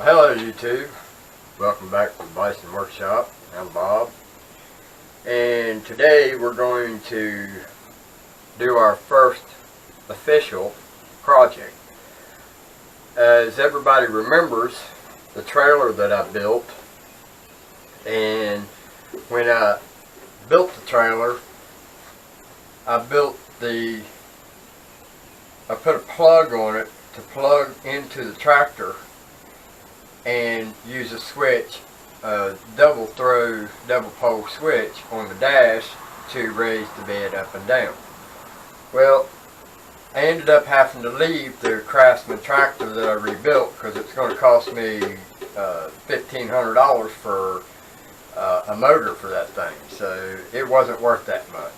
Hello YouTube, welcome back to the Bison Workshop. I'm Bob, and today we're going to do our first official project. As everybody remembers, the trailer that I built, and when I built the trailer, I put a plug on it to plug into the tractor and use a switch, a double pole switch on the dash to raise the bed up and down. Well, I ended up having to leave the Craftsman tractor that I rebuilt because it's going to cost me $1,500 for a motor for that thing, so it wasn't worth that much.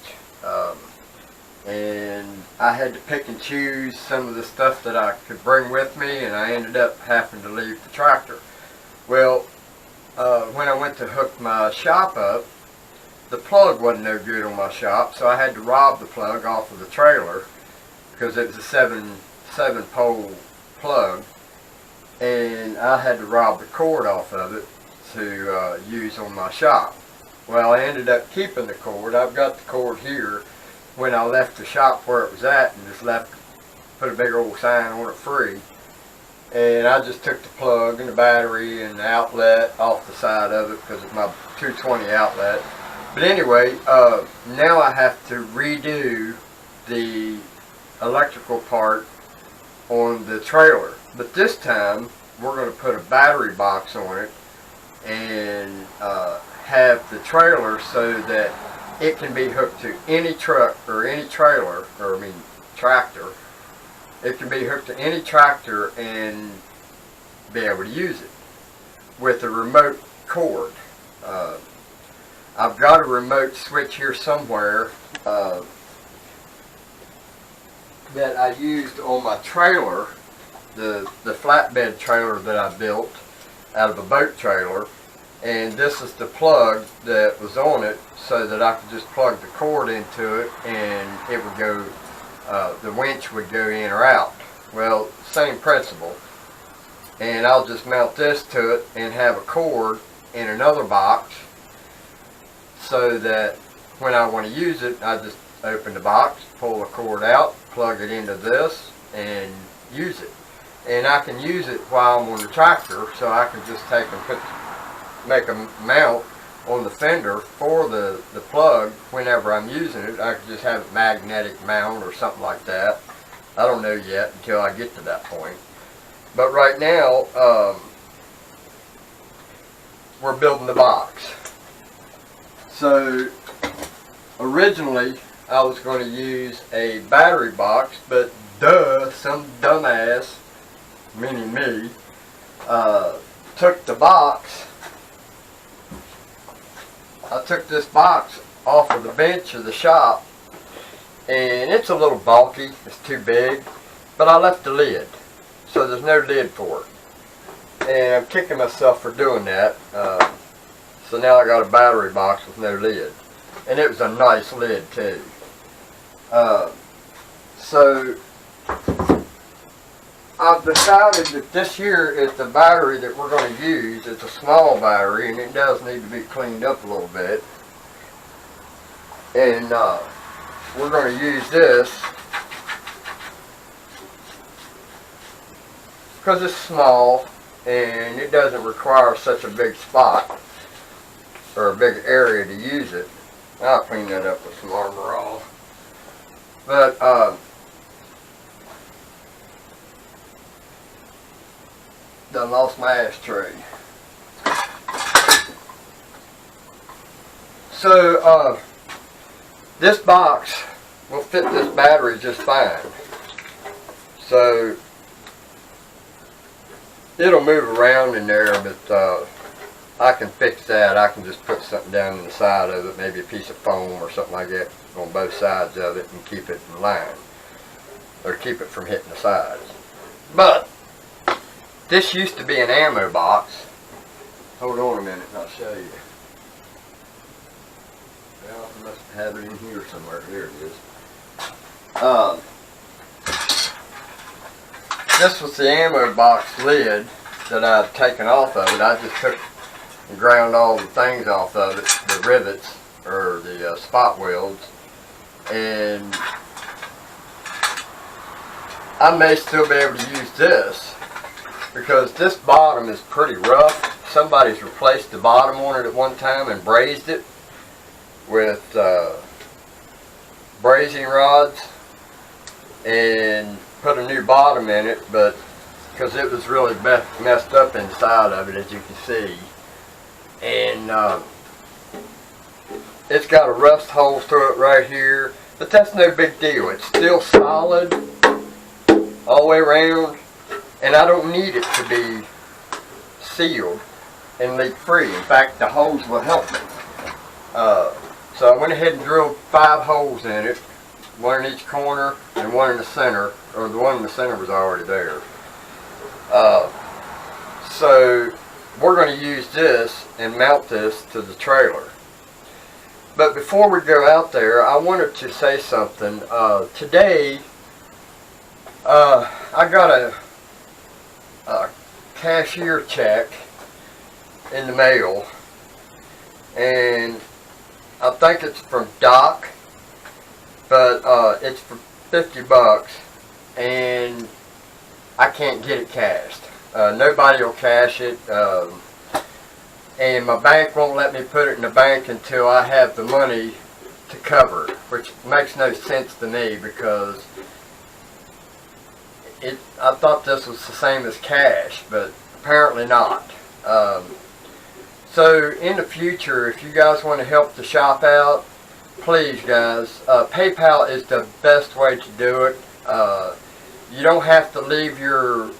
And I had to pick and choose some of the stuff that I could bring with me, and I ended up having to leave the tractor. Well, when I went to hook my shop up, the plug wasn't no good on my shop, so I had to rob the plug off of the trailer because it was a seven pole plug, and I had to rob the cord off of it to use on my shop. Well, I ended up keeping the cord. I've got the cord here when I left the shop where it was at, and just put a big old sign on it, free. And I just took the plug and the battery and the outlet off the side of it because it's my 220 outlet. But anyway, now I have to redo the electrical part on the trailer. But this time, we're going to put a battery box on it and have the trailer so that it can be hooked to any truck or any trailer, or tractor. It can be hooked to any tractor and be able to use it with a remote cord. I've got a remote switch here somewhere that I used on my trailer, the flatbed trailer that I built out of a boat trailer. And this is the plug that was on it, so that I could just plug the cord into it and it would go, the winch would go in or out. Well, same principle. And I'll just mount this to it and have a cord in another box so that when I want to use it, I just open the box, pull the cord out, plug it into this, and use it. And I can use it while I'm on the tractor, so I can just take and make a mount on the fender for the plug whenever I'm using it. I could just have a magnetic mount or something like that. I don't know yet until I get to that point. But right now, we're building the box. So originally I was going to use a battery box, but some dumbass, meaning me, took the box. I took this box off of the bench of the shop, and it's a little bulky, it's too big, but I left the lid, so there's no lid for it. And I'm kicking myself for doing that, so now I got a battery box with no lid. And it was a nice lid too. So I've decided that this here is the battery that we're going to use. It's a small battery, and it does need to be cleaned up a little bit. And we're going to use this because it's small and it doesn't require such a big spot or a big area to use it. I'll clean that up with some Armor All. But I lost my ashtray. So this box will fit this battery just fine. So it'll move around in there, but I can fix that. I can just put something down in the side of it, maybe a piece of foam or something like that on both sides of it, and keep it in line, or keep it from hitting the sides. But this used to be an ammo box. Hold on a minute and I'll show you. Well, I must have it in here somewhere. Here it is. This was the ammo box lid that I'd taken off of it. I just took and ground all the things off of it, the rivets or the spot welds, and I may still be able to use this because this bottom is pretty rough. Somebody's replaced the bottom on it at one time and brazed it with brazing rods and put a new bottom in it, but because it was really messed up inside of it, as you can see, and it's got a rust hole through it right here, but that's no big deal. It's still solid all the way around, and I don't need it to be sealed and leak free. In fact, the holes will help me. So I went ahead and drilled 5 holes in it, one in each corner and one in the center, or the one in the center was already there. So we're going to use this and mount this to the trailer. But before we go out there, I wanted to say something. Today, I got a cashier check in the mail, and I think it's from Doc, but it's for $50, and I can't get it cashed. Nobody will cash it, and my bank won't let me put it in the bank until I have the money to cover it, which makes no sense to me because I thought this was the same as cash, but apparently not. So in the future, if you guys want to help the shop out, please guys, PayPal is the best way to do it. You don't have to leave your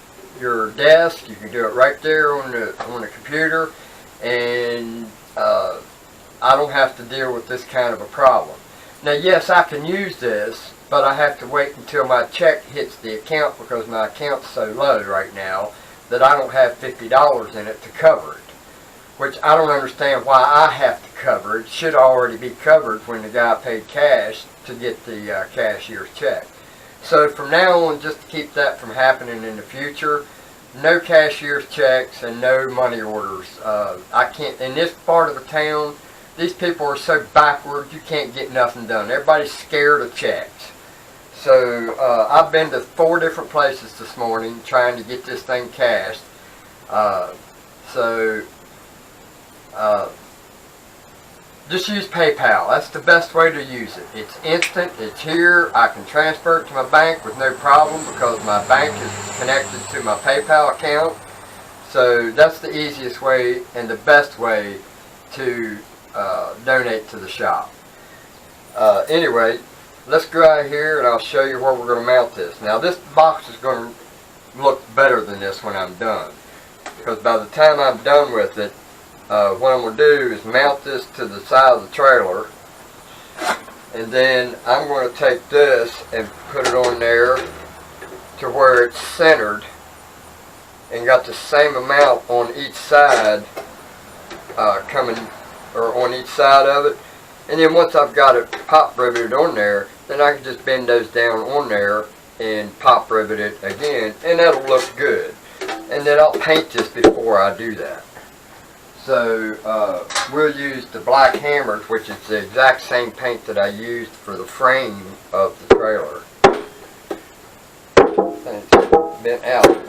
desk. You can do it right there on the computer, and I don't have to deal with this kind of a problem. Now yes, I can use this, but I have to wait until my check hits the account because my account's so low right now that I don't have $50 in it to cover it. Which I don't understand why I have to cover it. It should already be covered when the guy paid cash to get the cashier's check. So from now on, just to keep that from happening in the future, no cashier's checks and no money orders. I can't, in this part of the town, these people are so backward, you can't get nothing done. Everybody's scared of checks. So I've been to 4 different places this morning trying to get this thing cashed. Just use PayPal. That's the best way to use it. It's instant. It's here. I can transfer it to my bank with no problem because my bank is connected to my PayPal account. So that's the easiest way and the best way to donate to the shop. Anyway, let's go out here and I'll show you where we're going to mount this. Now this box is going to look better than this when I'm done, because by the time I'm done with it, what I'm going to do is mount this to the side of the trailer, and then I'm going to take this and put it on there to where it's centered and got the same amount on each side on each side of it. And then once I've got it pop riveted on there, then I can just bend those down on there and pop rivet it again, and that'll look good. And then I'll paint this before I do that. So we'll use the black hammers, which is the exact same paint that I used for the frame of the trailer. And it's bent out.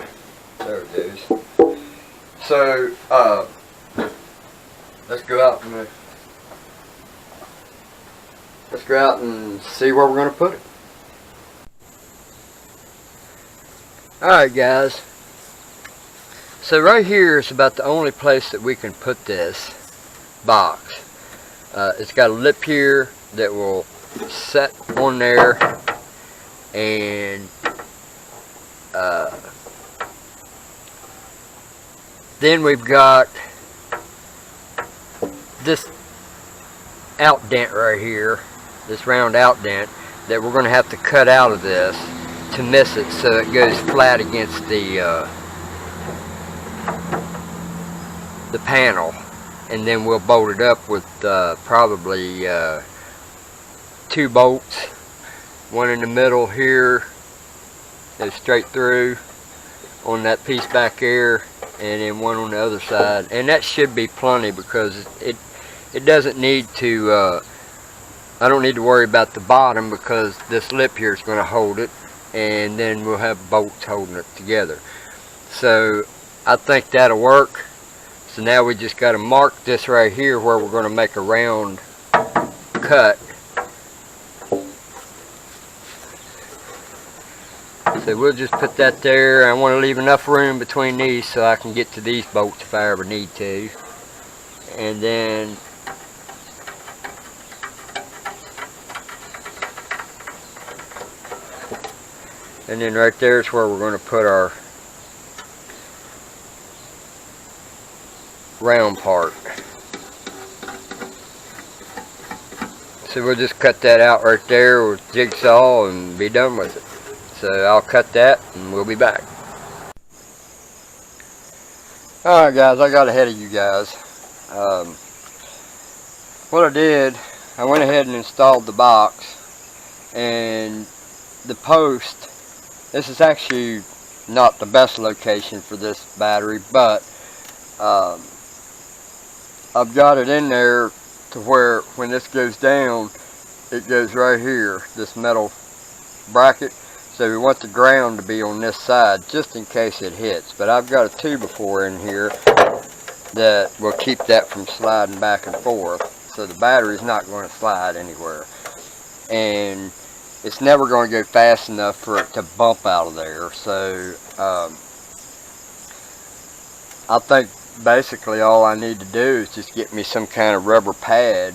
There it is. So let's go out and see where we're going to put it. Alright guys, so right here is about the only place that we can put this box. It's got a lip here that will set on there, and then we've got this outdent right here, this round outdent that we're going to have to cut out of this to miss it so it goes flat against the panel, and then we'll bolt it up with probably 2 bolts, one in the middle here, goes straight through on that piece back there, and then one on the other side, and that should be plenty because it doesn't need to I don't need to worry about the bottom because this lip here is going to hold it, and then we'll have bolts holding it together. So I think that'll work. So now we just got to mark this right here where we're going to make a round cut. So we'll just put that there. I want to leave enough room between these so I can get to these bolts if I ever need to. And then right there is where we're going to put our round part. So we'll just cut that out right there with jigsaw and be done with it. So I'll cut that and we'll be back. Alright guys, I got ahead of you guys. What I did, I went ahead and installed the box, and the post, this is actually not the best location for this battery, but I've got it in there to where when this goes down, it goes right here, this metal bracket. So we want the ground to be on this side just in case it hits. But I've got a 2x4 in here that will keep that from sliding back and forth. So the battery's not going to slide anywhere. And it's never going to go fast enough for it to bump out of there. So I think basically all I need to do is just get me some kind of rubber pad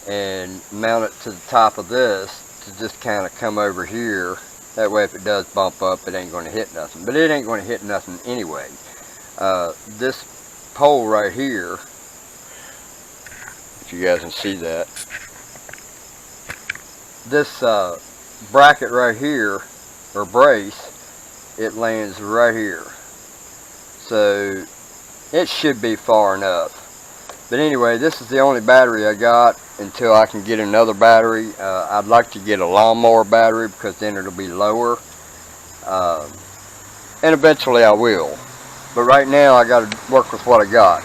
and mount it to the top of this to just kind of come over here. That way if it does bump up, it ain't going to hit nothing. But it ain't going to hit nothing anyway. This pole right here, if you guys can see that, this bracket right here, or brace, it lands right here. So it should be far enough. But anyway, this is the only battery I got until I can get another battery. I'd like to get a lawnmower battery because then it'll be lower. And eventually I will. But right now I got to work with what I got.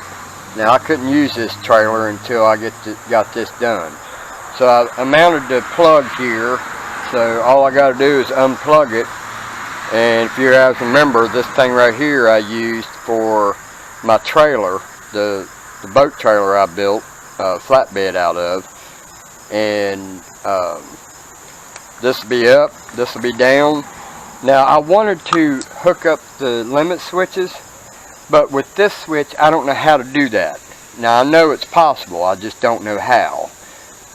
Now I couldn't use this trailer until I got this done. So I mounted the plug here. So all I got to do is unplug it. And if you guys remember, this thing right here I used for my trailer, the boat trailer I built flatbed out of, and this will be up, this will be down. Now I wanted to hook up the limit switches, but with this switch I don't know how to do that. Now I know it's possible, I just don't know how,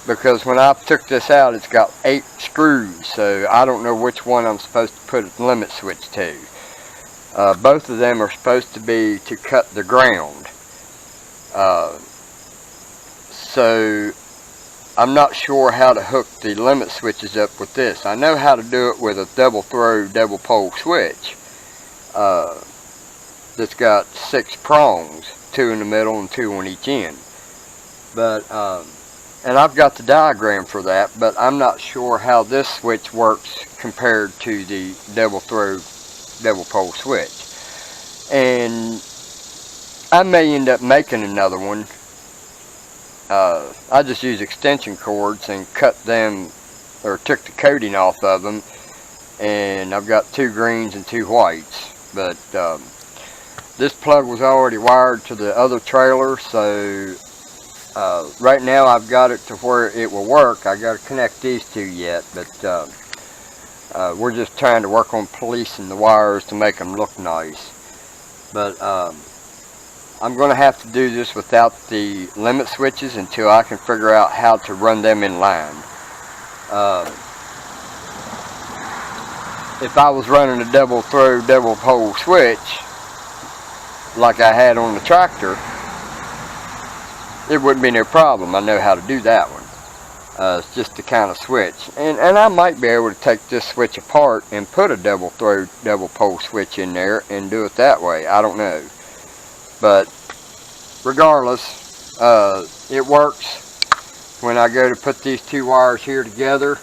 because when I took this out it's got 8 screws, so I don't know which one I'm supposed to put a limit switch to. Both of them are supposed to be to cut the ground. So I'm not sure how to hook the limit switches up with this. I know how to do it with a double throw, double pole switch that's got 6 prongs, 2 in the middle and 2 on each end. But and I've got the diagram for that, but I'm not sure how this switch works compared to the double throw, double pole switch. And I may end up making another one. I just use extension cords and cut them, or took the coating off of them, and I've got 2 greens and 2 whites. But this plug was already wired to the other trailer, so right now I've got it to where it will work. I got to connect these 2 yet, but we're just trying to work on policing the wires to make them look nice. But I'm going to have to do this without the limit switches until I can figure out how to run them in line. If I was running a double throw, double pole switch like I had on the tractor, it wouldn't be no problem. I know how to do that one. It's just the kind of switch. And I might be able to take this switch apart and put a double throw, double pole switch in there and do it that way. I don't know. But regardless, it works. When I go to put these 2 wires here together,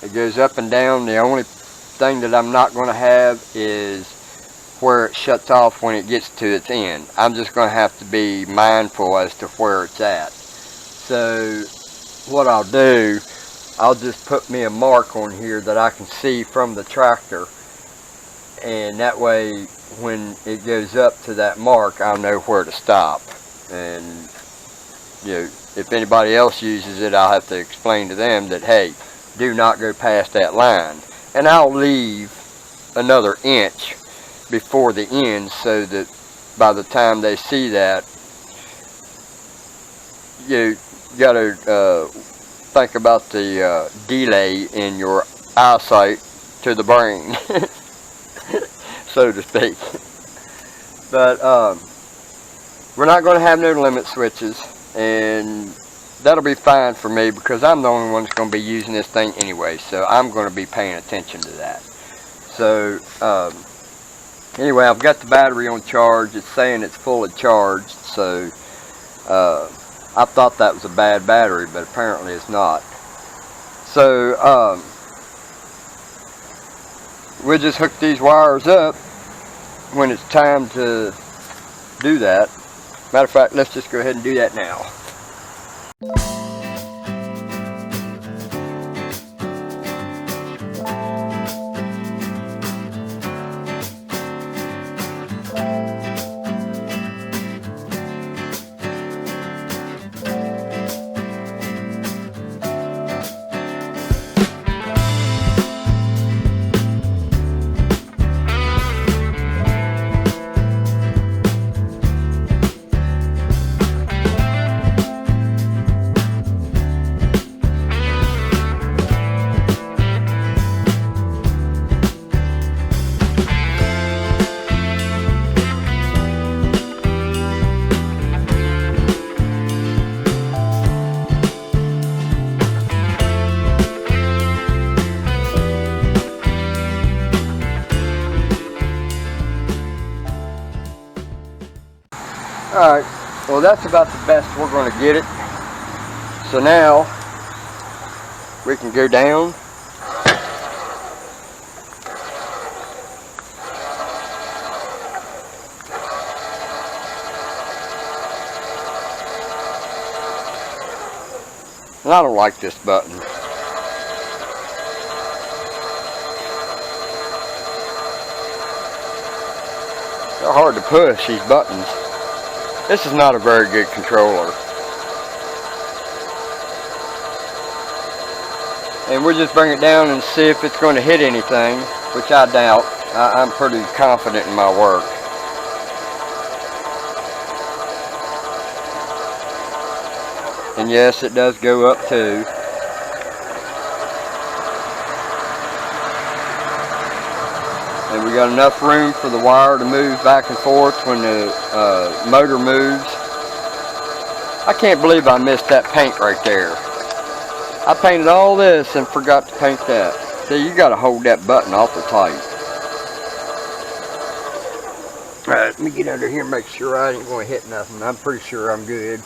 it goes up and down. The only thing that I'm not going to have is where it shuts off when it gets to its end. I'm just going to have to be mindful as to where it's at. So what I'll do, I'll just put me a mark on here that I can see from the tractor, and that way when it goes up to that mark, I'll know where to stop. And you know, if anybody else uses it, I'll have to explain to them that, hey, do not go past that line. And I'll leave another inch before the end so that by the time they see that, you got to think about the delay in your eyesight to the brain, so to speak. But we're not going to have no limit switches, and that'll be fine for me because I'm the only one that's going to be using this thing anyway, so I'm going to be paying attention to that. So anyway, I've got the battery on charge. It's saying it's fully charged, so I thought that was a bad battery, but apparently it's not. So we'll just hook these wires up when it's time to do that. Matter of fact, let's just go ahead and do that now. Alright, well that's about the best we're going to get it. So now we can go down. And I don't like this button. They're hard to push, these buttons. This is not a very good controller. And we'll just bring it down and see if it's going to hit anything, which I doubt. I'm pretty confident in my work. And yes, it does go up too. And we got enough room for the wire to move back and forth when the motor moves. I can't believe I missed that paint right there. I painted all this and forgot to paint that. See, you got to hold that button awful tight. Alright, let me get under here and make sure I ain't going to hit nothing. I'm pretty sure I'm good.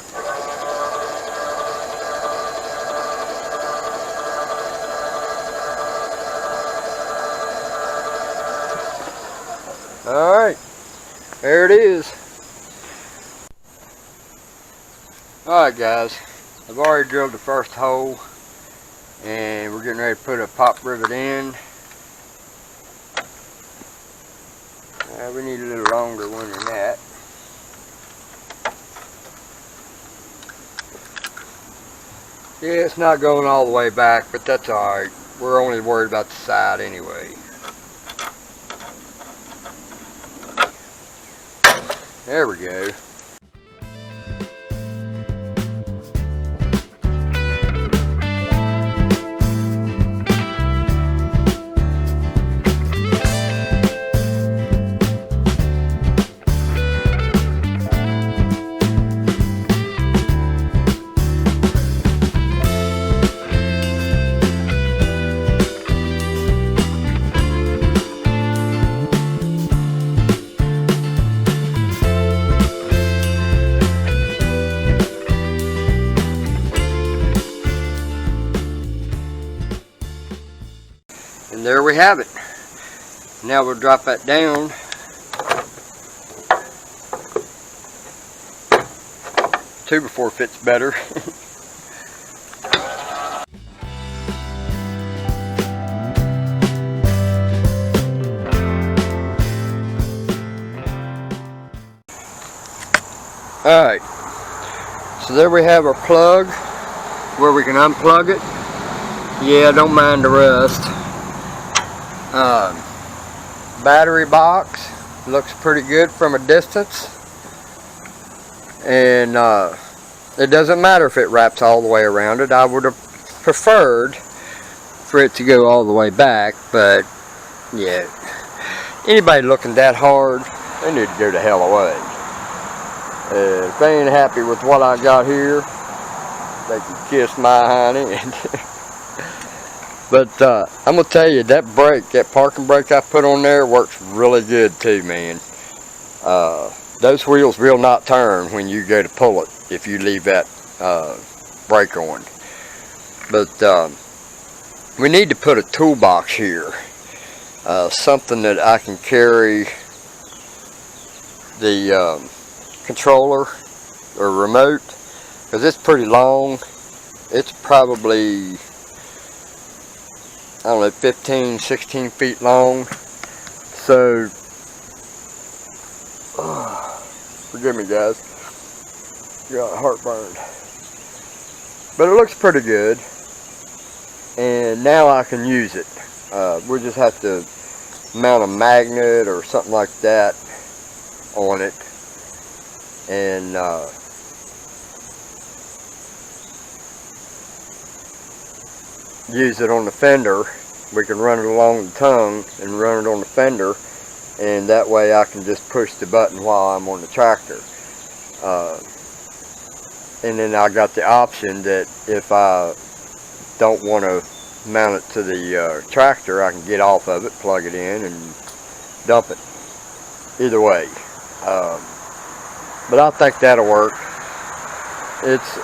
Alright, there it is. Alright guys, I've already drilled the first hole and we're getting ready to put a pop rivet in. We need a little longer one than that. Yeah, it's not going all the way back, but that's alright. We're only worried about the side anyway. There we go. And there we have it. Now we'll drop that down two before it fits better. Alright, so there we have our plug where we can unplug it. Yeah, don't mind the rust. Battery box looks pretty good from a distance, and it doesn't matter if it wraps all the way around it. I would have preferred for it to go all the way back, but yeah, anybody looking that hard, they need to go the hell away. If they ain't happy with what I got here, they can kiss my hind end. But I'm gonna tell you, that brake, that parking brake I put on there, works really good too, man. Those wheels will not turn when you go to pull it if you leave that brake on. But we need to put a toolbox here, something that I can carry the controller or remote, because it's pretty long. It's probably, I don't know, 15, 16 feet long. So, forgive me guys, got heartburn. But it looks pretty good, and now I can use it. We'll just have to mount a magnet or something like that on it, and use it on the fender. We can run it along the tongue and run it on the fender, and that way I can just push the button while I'm on the tractor. And then I got the option that if I don't want to mount it to the tractor, I can get off of it, plug it in, and dump it. Either way. But I think that'll work. It's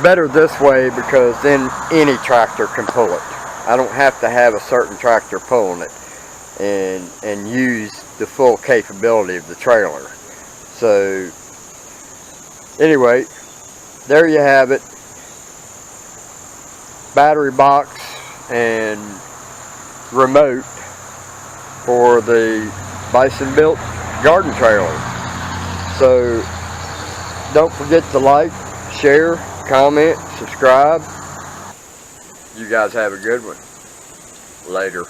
better this way because then any tractor can pull it. I don't have to have a certain tractor pulling it and use the full capability of the trailer. So anyway, there you have it. Battery box and remote for the Bison Built garden trailer. So don't forget to like, share, comment, subscribe. You guys have a good one. Later.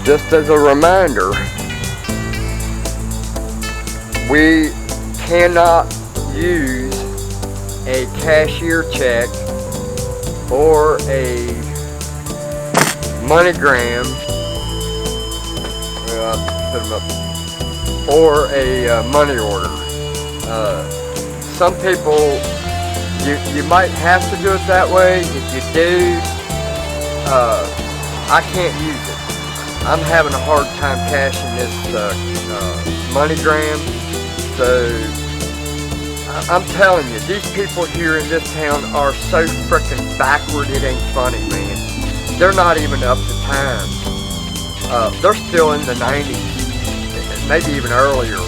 Just as a reminder, we cannot use a cashier check or a MoneyGram, put them up, or a money order. Some people, you might have to do it that way. If you do, I can't use it. I'm having a hard time cashing this MoneyGram, so I'm telling you, these people here in this town are so frickin' backward, it ain't funny, man. They're not even up to time. They're still in the 90s, maybe even earlier.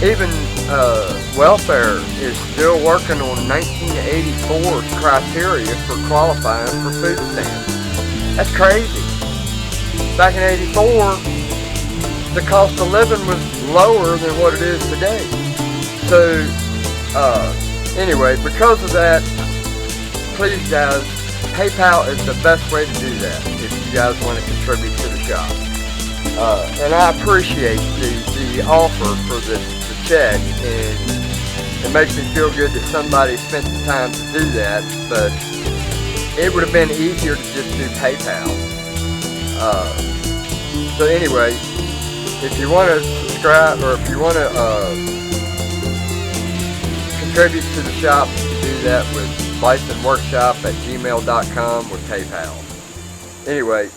Even welfare is still working on 1984's criteria for qualifying for food stamps. That's crazy. Back in 84, the cost of living was lower than what it is today. So, anyway, because of that, please guys, PayPal is the best way to do that if you guys want to contribute to the shop. And I appreciate the offer for the check, and it makes me feel good that somebody spent the time to do that, but it would have been easier to just do PayPal. So anyway, if you want to subscribe, or if you want to contribute to the shop, you can do that with BisonWorkshop@gmail.com with PayPal. Anyway,